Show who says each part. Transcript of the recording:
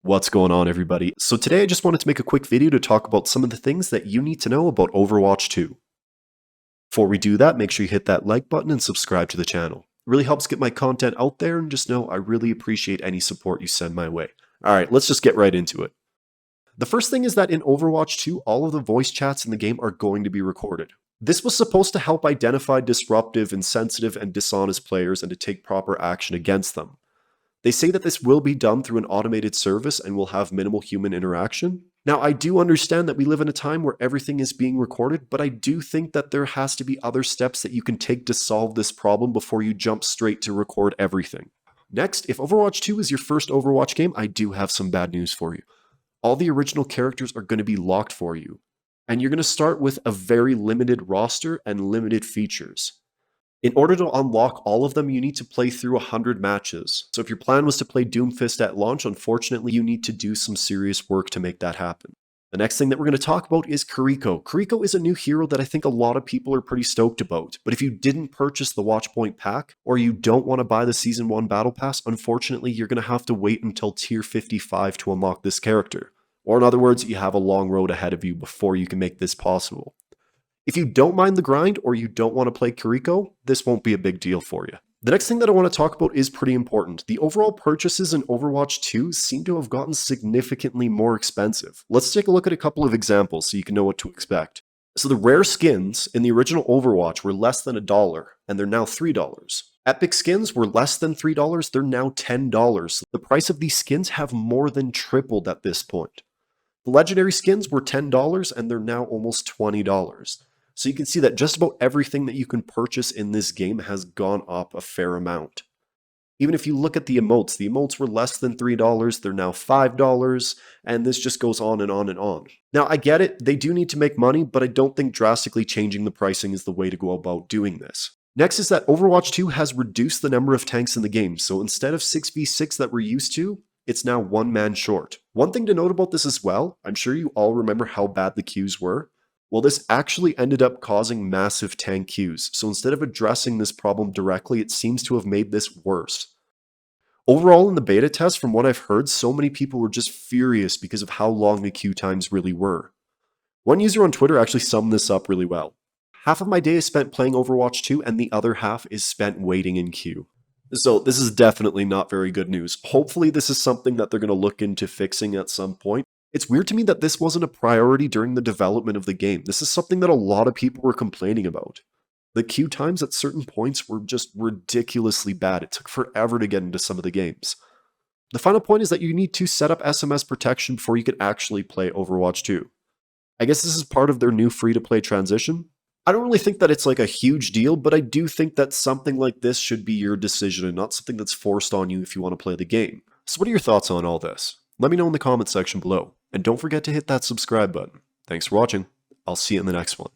Speaker 1: What's going on, everybody? So today I just wanted to make a quick video to talk about some of the things that you need to know about Overwatch 2. Before we do that, make sure you hit that like button and subscribe to the channel. It really helps get my content out there, and just know I really appreciate any support you send my way. Alright, let's just get right into it. The first thing is that in Overwatch 2, all of the voice chats in the game are going to be recorded. This was supposed to help identify disruptive, insensitive, and dishonest players and to take proper action against them. They say that this will be done through an automated service and will have minimal human interaction. Now, I do understand that we live in a time where everything is being recorded, but I do think that there has to be other steps that you can take to solve this problem before you jump straight to record everything. Next, if Overwatch 2 is your first Overwatch game, I do have some bad news for you. All the original characters are going to be locked for you, and you're going to start with a very limited roster and limited features. In order to unlock all of them, you need to play through 100 matches. So if your plan was to play Doomfist at launch, unfortunately, you need to do some serious work to make that happen. The next thing that we're going to talk about is Kiriko. Kiriko is a new hero that I think a lot of people are pretty stoked about. But if you didn't purchase the Watchpoint pack, or you don't want to buy the Season 1 Battle Pass, unfortunately, you're going to have to wait until Tier 55 to unlock this character. Or in other words, you have a long road ahead of you before you can make this possible. If you don't mind the grind or you don't want to play Kiriko, this won't be a big deal for you. The next thing that I want to talk about is pretty important. The overall purchases in Overwatch 2 seem to have gotten significantly more expensive. Let's take a look at a couple of examples so you can know what to expect. So the rare skins in the original Overwatch were less than $1, and they're now $3. Epic skins were less than $3, they're now $10. The price of these skins have more than tripled at this point. The legendary skins were $10, and they're now almost $20. So you can see that just about everything that you can purchase in this game has gone up a fair amount. Even if you look at the emotes were less than $3, they're now $5, and this just goes on and on and on. Now, I get it, they do need to make money, but I don't think drastically changing the pricing is the way to go about doing this. Next is that Overwatch 2 has reduced the number of tanks in the game, so instead of 6v6 that we're used to, it's now one man short. One thing to note about this as well, I'm sure you all remember how bad the queues were. Well, this actually ended up causing massive tank queues, so instead of addressing this problem directly, it seems to have made this worse. Overall, in the beta test, from what I've heard, so many people were just furious because of how long the queue times really were. One user on Twitter actually summed this up really well. Half of my day is spent playing Overwatch 2, and the other half is spent waiting in queue. So this is definitely not very good news. Hopefully this is something that they're going to look into fixing at some point. It's weird to me that this wasn't a priority during the development of the game. This is something that a lot of people were complaining about. The queue times at certain points were just ridiculously bad. It took forever to get into some of the games. The final point is that you need to set up SMS protection before you can actually play Overwatch 2. I guess this is part of their new free-to-play transition. I don't really think that it's like a huge deal, but I do think that something like this should be your decision and not something that's forced on you if you want to play the game. So what are your thoughts on all this? Let me know in the comment section below. And don't forget to hit that subscribe button. Thanks for watching. I'll see you in the next one.